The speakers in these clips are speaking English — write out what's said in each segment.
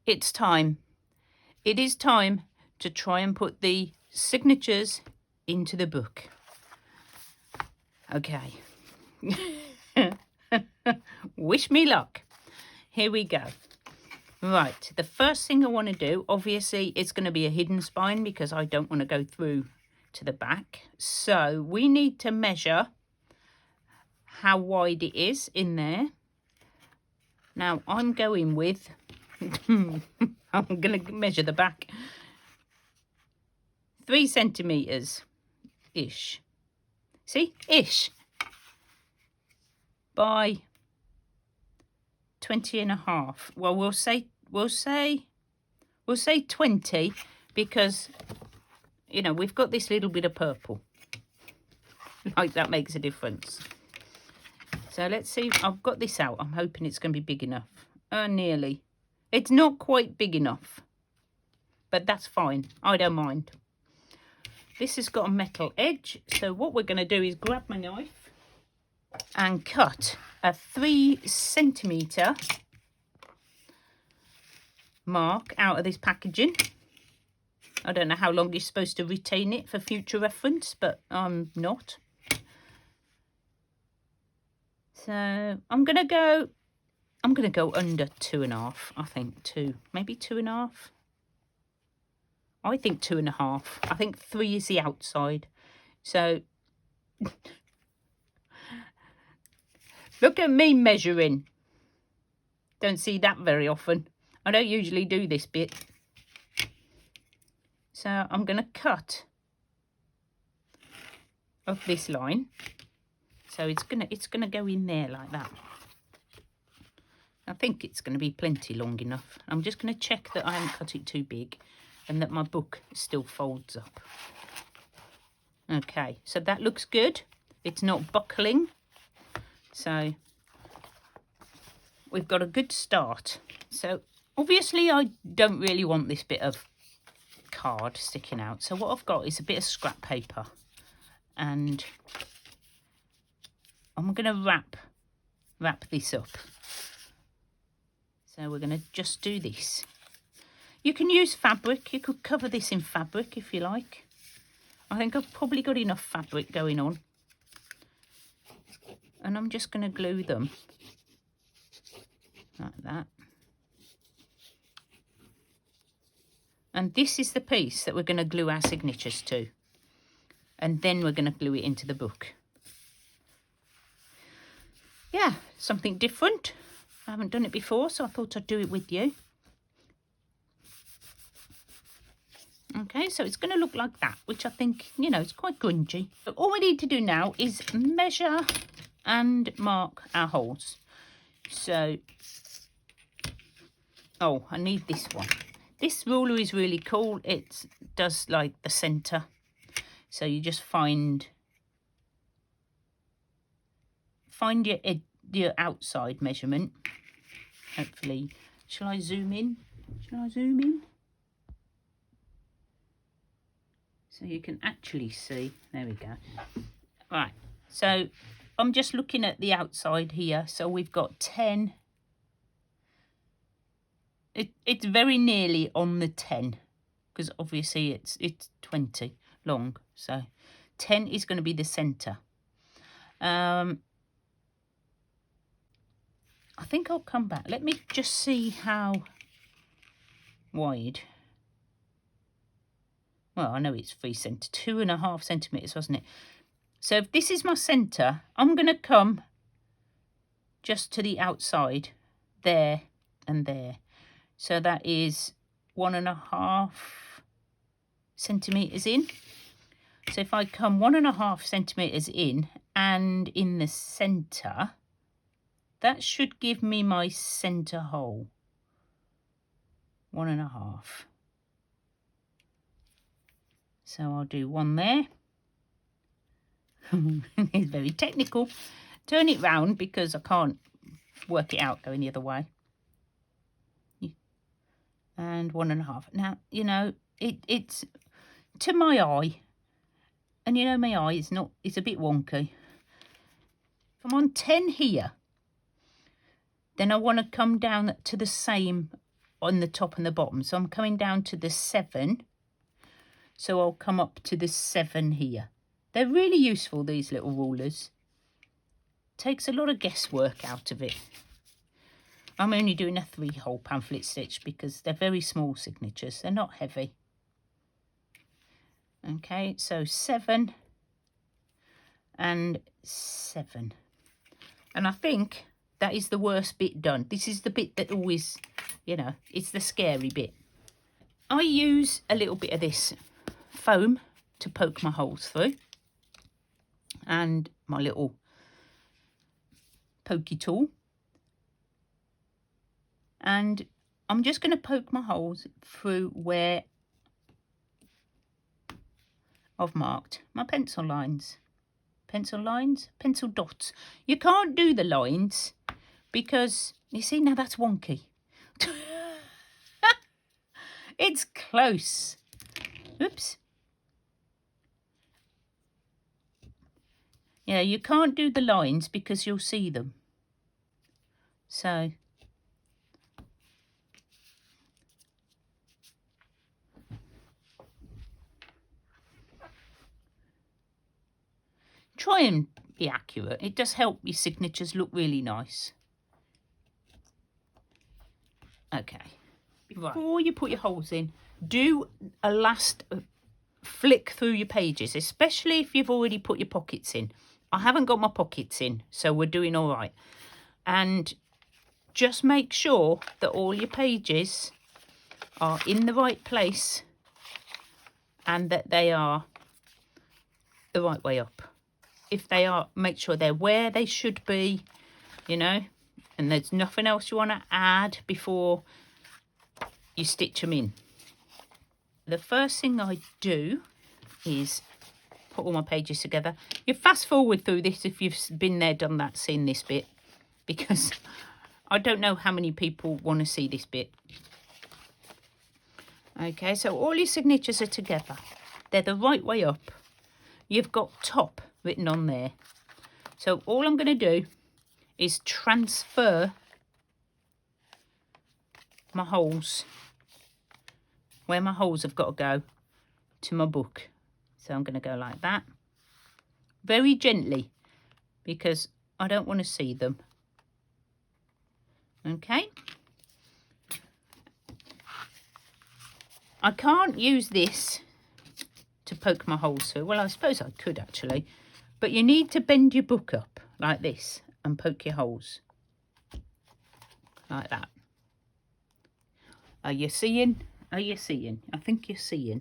it's time. It is time to try and put the signatures into the book. Okay. Wish me luck. Here we go. Right, the first thing I want to do, obviously, it's going to be a hidden spine because I don't want to go through to the back. So we need to measure how wide it is in there. Now I'm going with, I'm going to measure the back, 3 centimeters ish. See, ish, by 20.5. Well, we'll say 20 because, you know, we've got this little bit of purple. Like that makes a difference. So let's see. I've got this out. I'm hoping it's going to be big enough. Nearly. It's not quite big enough, but that's fine. I don't mind. This has got a metal edge. So what we're going to do is grab my knife and cut a 3 centimeter mark out of this packaging. I don't know how long you're supposed to retain it for future reference, but I'm not. So I'm gonna go under 2.5. I think 2, maybe 2.5. I think 2.5. I think 3 is the outside. So look at me measuring. Don't see that very often. I don't usually do this bit. So I'm going to cut off this line. So it's gonna go in there like that. I think it's going to be plenty long enough. I'm just going to check that I haven't cut it too big and that my book still folds up. Okay, so that looks good. It's not buckling. So we've got a good start. So obviously I don't really want this bit of card sticking out. So what I've got is a bit of scrap paper. And I'm going to wrap this up. So we're going to just do this. You can use fabric. You could cover this in fabric if you like. I think I've probably got enough fabric going on. And I'm just going to glue them like that. And this is the piece that we're going to glue our signatures to. And then we're going to glue it into the book. Yeah, something different. I haven't done it before, so I thought I'd do it with you. Okay, so it's going to look like that, which I think, you know, it's quite grungy. But all we need to do now is measure and mark our holes. So, oh, I need this one. This ruler is really cool. It does like the centre. So you just find your outside measurement. Hopefully, shall I zoom in? Shall I zoom in? So you can actually see. There we go. Right. So I'm just looking at the outside here. So we've got 10. It's very nearly on the 10 because obviously it's 20 long. So 10 is going to be the centre. I think I'll come back. Let me just see how wide. Well, I know it's 2.5 centimetres, wasn't it? So if this is my centre, I'm going to come just to the outside, there and there. So that is 1.5 centimetres in. So if I come 1.5 centimetres in and in the centre, that should give me my centre hole. 1.5. So I'll do one there. It's very technical. Turn it round because I can't work it out going the other way. And 1.5. Now, you know, it's to my eye. And you know my eye is not, it's a bit wonky. If I'm on 10 here, then I want to come down to the same on the top and the bottom. So I'm coming down to the 7. So I'll come up to the 7 here. They're really useful, these little rulers. Takes a lot of guesswork out of it. I'm only doing a 3-hole pamphlet stitch because they're very small signatures. They're not heavy. Okay, so 7 and 7. And I think that is the worst bit done. This is the bit that always, you know, it's the scary bit. I use a little bit of this foam to poke my holes through. And my little pokey tool. And I'm just going to poke my holes through where I've marked my pencil lines. Pencil lines? Pencil dots. You can't do the lines because, you see, now that's wonky. It's close. Oops. Yeah, you can't do the lines because you'll see them. So, try and be accurate. It does help your signatures look really nice. Okay. Right. Before you put your holes in, do a last flick through your pages, especially if you've already put your pockets in. I haven't got my pockets in, so we're doing all right. And just make sure that all your pages are in the right place and that they are the right way up. If they are, make sure they're where they should be, you know, and there's nothing else you want to add before you stitch them in. The first thing I do is put all my pages together. You fast forward through this if you've been there, done that, seen this bit, because I don't know how many people want to see this bit. Okay, so all your signatures are together. They're the right way up. You've got top written on there. So all I'm going to do is transfer my holes, where my holes have got to go, to my book. So I'm going to go like that. Very gently, because I don't want to see them. Okay. I can't use this to poke my holes through. Well, I suppose I could actually. But you need to bend your book up like this and poke your holes. Like that. Are you seeing? Are you seeing? I think you're seeing.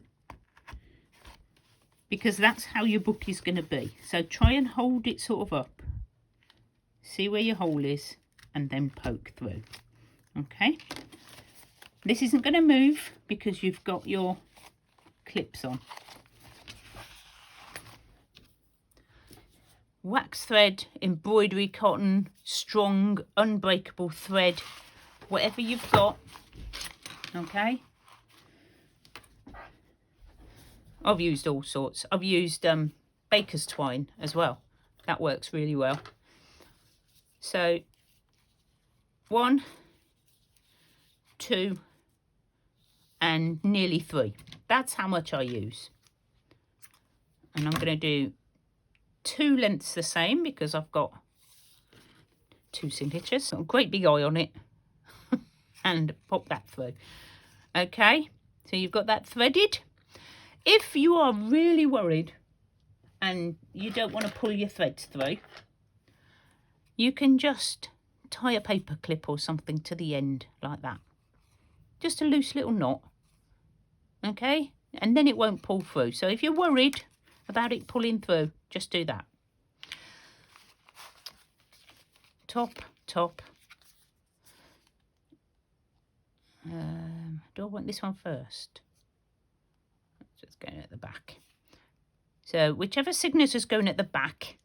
Because that's how your book is going to be. So try and hold it sort of up. See where your hole is and then poke through. Okay. This isn't going to move because you've got your clips on. Wax thread, embroidery cotton, strong, unbreakable thread, whatever you've got. Okay. I've used all sorts. I've used baker's twine as well. That works really well. So 1, 2, and nearly 3. That's how much I use. And I'm going to do 2 lengths the same because I've got 2 signatures. Got a great big eye on it. And pop that through. Okay, so you've got that threaded. If you are really worried and you don't want to pull your threads through, you can just tie a paper clip or something to the end like that. Just a loose little knot. Okay, and then it won't pull through. So if you're worried about it pulling through, just do that. Top, top. Do I want this one first? Just going at the back. So whichever signature's going at the back,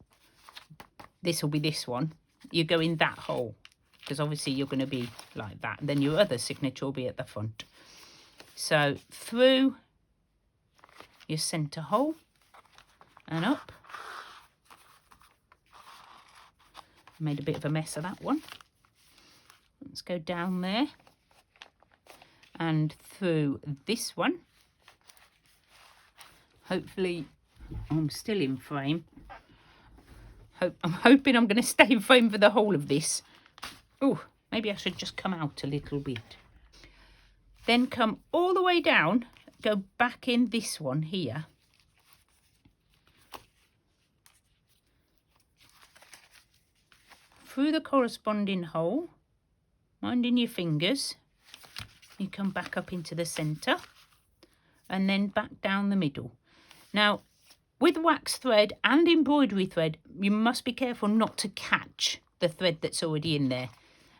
this will be this one. You go in that hole because obviously you're going to be like that. And then your other signature will be at the front. So through your centre hole and up. Made a bit of a mess of that one. Let's go down there. and through this one. Hopefully I'm still in frame. I'm hoping I'm going to stay in frame for the whole of this. Oh, maybe I should just come out a little bit. Then come all the way down, go back in this one here. Through the corresponding hole, minding your fingers. You come back up into the centre and then back down the middle. Now, with wax thread and embroidery thread, you must be careful not to catch the thread that's already in there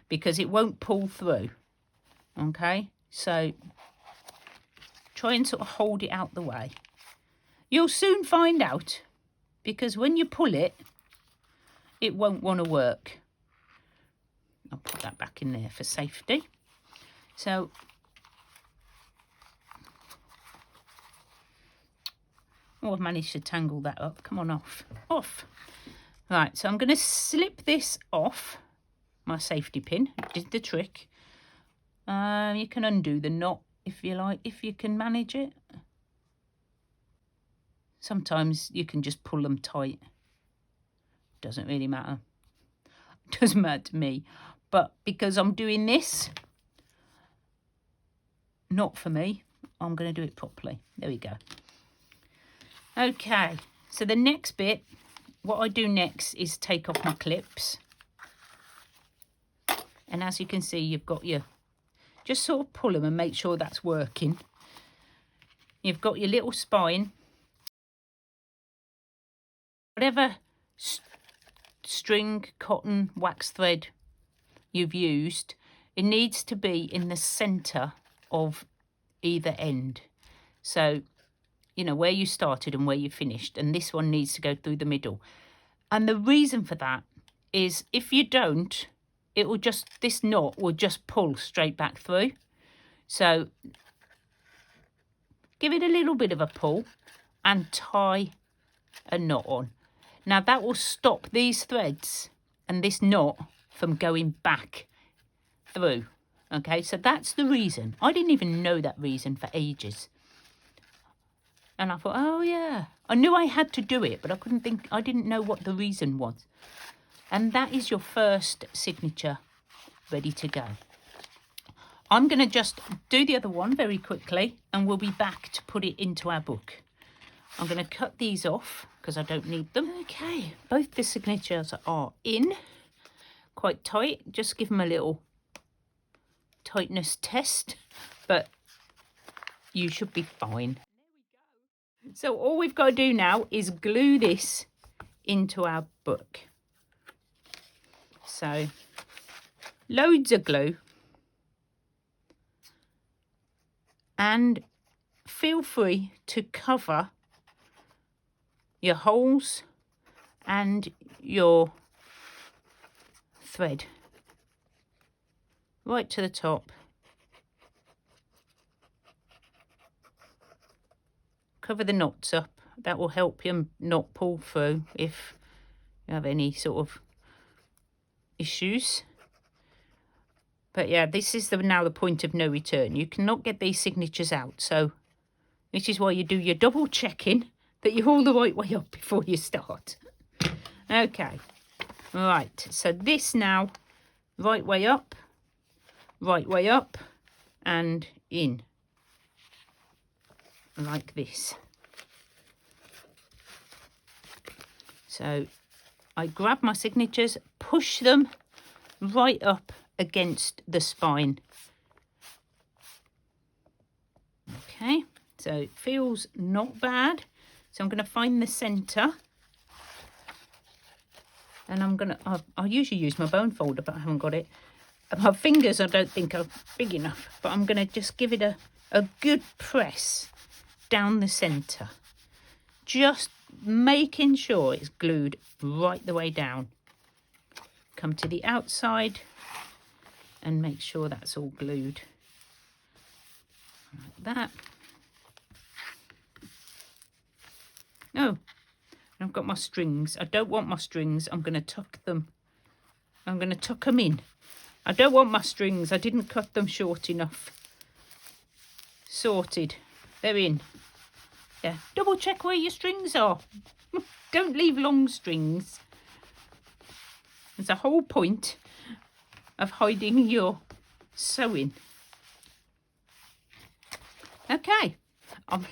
because it won't pull through. Okay, so try and sort of hold it out the way. You'll soon find out because when you pull it, it won't want to work. I'll put that back in there for safety. So I've managed to tangle that up. Come on, off. Right, so I'm going to slip this off my safety pin. It did the trick. You can undo the knot if you like, if you can manage it. Sometimes you can just pull them tight. Doesn't really matter. Doesn't matter to me. But because I'm doing this, not for me, I'm going to do it properly. There we go. Okay, so the next bit, what I do next is take off my clips. And as you can see, you've got your, just sort of pull them and make sure that's working. You've got your little spine. Whatever string, cotton, wax thread you've used, it needs to be in the centre of either end. So, you know, where you started and where you finished, and this one needs to go through the middle. And the reason for that is if you don't, it will just, this knot will just pull straight back through. So give it a little bit of a pull and tie a knot on. Now that will stop these threads and this knot from going back through. Okay, so that's the reason. I didn't even know that reason for ages. And I thought, oh yeah, I knew I had to do it, but I didn't know what the reason was. And that is your first signature ready to go. I'm going to just do the other one very quickly and we'll be back to put it into our book. I'm going to cut these off because I don't need them. Okay, both the signatures are in quite tight. Just give them a little tightness test, but you should be fine. So all we've got to do now is glue this into our book. So loads of glue, and feel free to cover your holes and your thread right to the top. Cover the knots up. That will help you not pull through if you have any sort of issues. But yeah, this is now the point of no return. You cannot get these signatures out. So this is why you do your double checking that you're all the right way up before you start. Okay. Right. So this now, right way up, and in. Like this. So I grab my signatures, push them right up against the spine. Okay, so it feels not bad. So I'm going to find the centre. And I'm going to, I usually use my bone folder, but I haven't got it. My fingers I don't think are big enough, but I'm going to just give it a good press down the centre, just making sure it's glued right the way down. Come to the outside and make sure that's all glued like that. Oh, I've got my strings. I don't want my strings. I'm going to tuck them. I'm going to tuck them in. I don't want my strings. I didn't cut them short enough. sorted. They're in. Yeah, double check where your strings are. Don't leave long strings. There's a whole point of hiding your sewing. Okay, I'm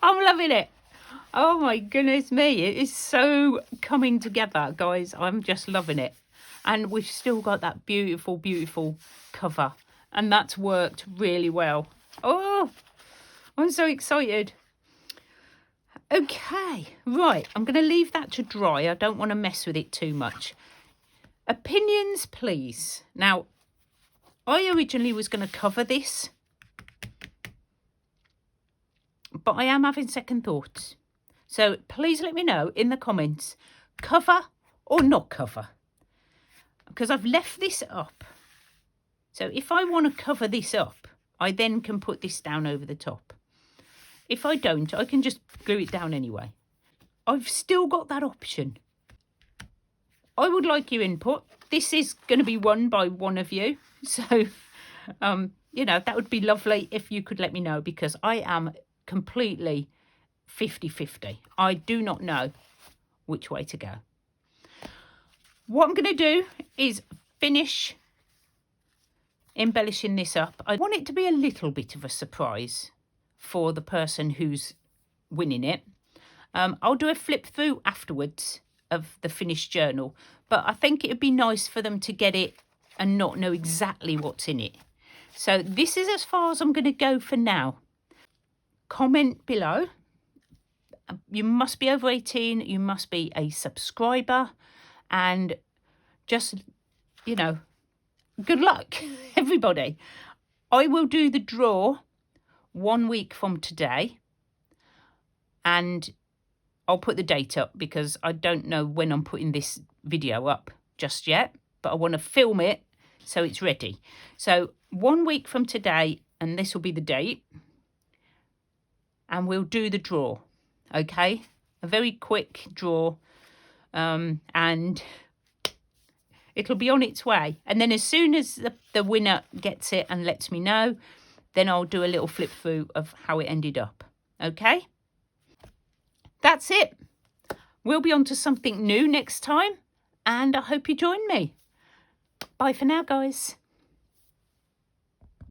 loving it. Oh my goodness me, it is so coming together, guys. I'm just loving it. And we've still got that beautiful, beautiful cover. And that's worked really well. Oh, I'm so excited. Okay, right. I'm going to leave that to dry. I don't want to mess with it too much. Opinions, please. Now, I originally was going to cover this, but I am having second thoughts. So please let me know in the comments, cover or not cover. Because I've left this up. So if I want to cover this up, I then can put this down over the top. If I don't, I can just glue it down anyway. I've still got that option. I would like your input. This is going to be won by one of you. So, you know, that would be lovely if you could let me know, because I am completely 50-50. I do not know which way to go. What I'm going to do is finish embellishing this up. I want it to be a little bit of a surprise for the person who's winning it. I'll do a flip through afterwards of the finished journal, but I think it would be nice for them to get it and not know exactly what's in it. So this is as far as I'm going to go for now. Comment below. You must be over 18, you must be a subscriber, and just, you know, good luck, everybody. I will do the draw 1 week from today, and I'll put the date up because I don't know when I'm putting this video up just yet, but I want to film it so it's ready. So 1 week from today, and this will be the date, and we'll do the draw. Okay, a very quick draw, and it'll be on its way. And then as soon as the winner gets it and lets me know, then I'll do a little flip through of how it ended up. Okay, that's it. We'll be on to something new next time, and I hope you join me. Bye for now, guys.